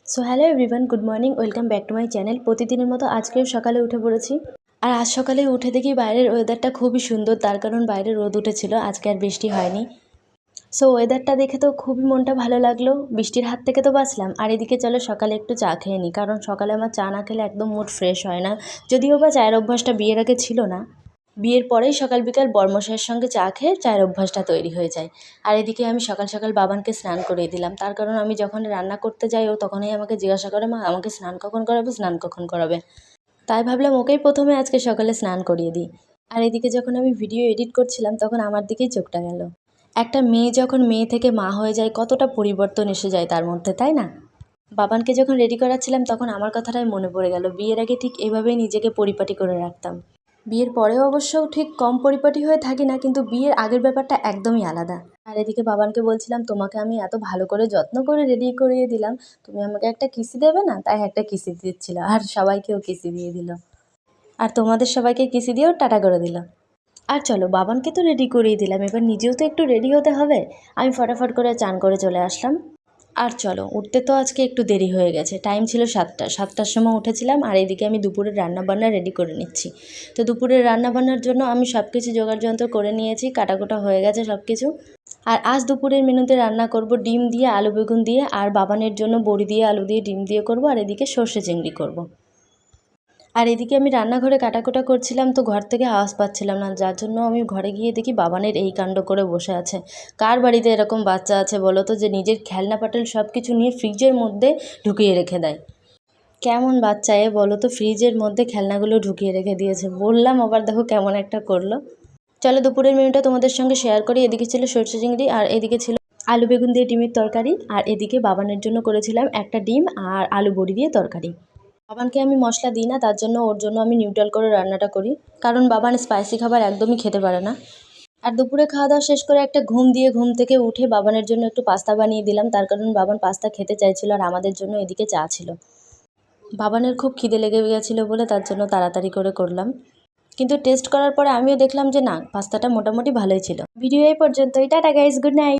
So hello everyone, good morning, welcome back to my channel. প্রতিদিনের মতো আজকেও সকালে উঠে পড়েছি। আর আজ সকালে উঠে দেখি বাইরের ওয়েদারটা খুবই সুন্দর, তার কারণ বাইরে রোদ উঠেছিল, আজকে আর বৃষ্টি হয়নি। সো ওয়েদারটা দেখে তো খুবই মনটা ভালো লাগলো, বৃষ্টির হাত থেকে তো বাঁচলাম। আর এদিকে চলো সকালে একটু চা খেয়ে নিই, কারণ সকালে আমার চা না খেলে একদম মুড ফ্রেশ হয় না। যদিও বা চায়ের অভ্যাসটা বিয়ের আগে ছিল না, বিয়ের পরেই সকাল বিকাল বরমশাইয়ের সঙ্গে চা খেয়ে চায়ের অভ্যাসটা তৈরি হয়ে যায়। আর এদিকে আমি সকাল সকাল বাবানকে স্নান করিয়ে দিলাম, তার কারণ আমি যখন রান্না করতে যাই ও তখনই আমাকে জিজ্ঞাসা করে, মা আমাকে স্নান কখন করাবে, স্নান কখন করাবে। তাই ভাবলাম ওকেই প্রথমে আজকে সকালে স্নান করিয়ে দিই। আর এদিকে যখন আমি ভিডিও এডিট করছিলাম তখন আমার দিকেই চোখটা গেল। একটা মেয়ে যখন মেয়ে থেকে মা হয়ে যায় কতটা পরিবর্তন এসে যায় তার মধ্যে, তাই না? বাবানকে যখন রেডি করাচ্ছিলাম তখন আমার কথাটাই মনে পড়ে গেল, বিয়ের আগে ঠিক এভাবেই নিজেকে পরিপাটি করে রাখতাম। বিয়ের পরেও অবশ্য ঠিক কম পরিপাটি হয়ে থাকি না, কিন্তু বিয়ের আগের ব্যাপারটা একদমই আলাদা। আর এদিকে বাবানকে বলছিলাম, তোমাকে আমি এত ভালো করে যত্ন করে রেডি করিয়ে দিলাম, তুমি আমাকে একটা কিসি দেবে না? তাই একটা কিসি দিচ্ছিল, আর সবাইকেও কিসি দিয়ে দিল। আর তোমাদের সবাইকে কিসি দিয়েও টাটা করে দিল। আর চলো, বাবানকে তো রেডি করিয়ে দিলাম, এবার নিজেও তো একটু রেডি হতে হবে। আমি ফটাফট করে চান করে চলে আসলাম। আর চলো, উঠতে তো আজকে একটু দেরি হয়ে গেছে, টাইম ছিল 7টার সময় উঠেছিলাম। আর এদিকে আমি দুপুরের রান্নাবান্না রেডি করে নিচ্ছি। তো দুপুরের রান্নাবান্নার জন্য আমি সব কিছু জোগাড় যন্ত্র করে নিয়েছি, কাটাকুটা হয়ে গেছে সব কিছু। আর আজ দুপুরের মেনুতে রান্না করব ডিম দিয়ে, আলু বেগুন দিয়ে, আর বাবানের জন্য বড়ি দিয়ে, আলু দিয়ে, ডিম দিয়ে করব। আর এদিকে সর্ষে চিংড়ি করব। আর এদিকে আমি রান্নাঘরে কাটাকুটা করছিলাম, তো ঘর থেকে আওয়াজ পাচ্ছিলাম না, যার জন্য আমি ঘরে গিয়ে দেখি বাবানের এই কাণ্ড করে বসে আছে। কার বাড়িতে এরকম বাচ্চা আছে বলো তো, যে নিজের খেলনা পাটেল সব কিছু নিয়ে ফ্রিজের মধ্যে ঢুকিয়ে রেখে দেয়? কেমন বাচ্চা এ বলো তো, ফ্রিজের মধ্যে খেলনাগুলো ঢুকিয়ে রেখে দিয়েছে। বললাম, আবার দেখো কেমন একটা করলো। চলো দুপুরের মেনুটা তোমাদের সঙ্গে শেয়ার করি। এদিকে ছিল সর্ষে চিংড়ি, আর এদিকে ছিল আলু বেগুন দিয়ে ডিমের তরকারি, আর এদিকে বাবানের জন্য করেছিলাম একটা ডিম আর আলু বড়ি দিয়ে তরকারি। বাবানকে আমি মশলা দিই না, তার জন্য ওর জন্য আমি নিউট্রাল করে রান্নাটা করি, কারণ বাবান স্পাইসি খাবার একদমই খেতে পারে না। আর দুপুরে খাওয়া দাওয়া শেষ করে একটা ঘুম দিয়ে ঘুম থেকে উঠে বাবানের জন্য একটু পাস্তা বানিয়ে দিলাম, তার কারণ বাবান পাস্তা খেতে চাইছিল। আর আমাদের জন্য এদিকে চা ছিল। বাবানের খুব খিদে লেগে গিয়েছিল বলে তার জন্য তাড়াতাড়ি করে করলাম। কিন্তু টেস্ট করার পরে আমিও দেখলাম যে না, পাস্তাটা মোটামুটি ভালোই ছিল। ভিডিও এই পর্যন্তই, টাটা গাইস, গুড নাইট।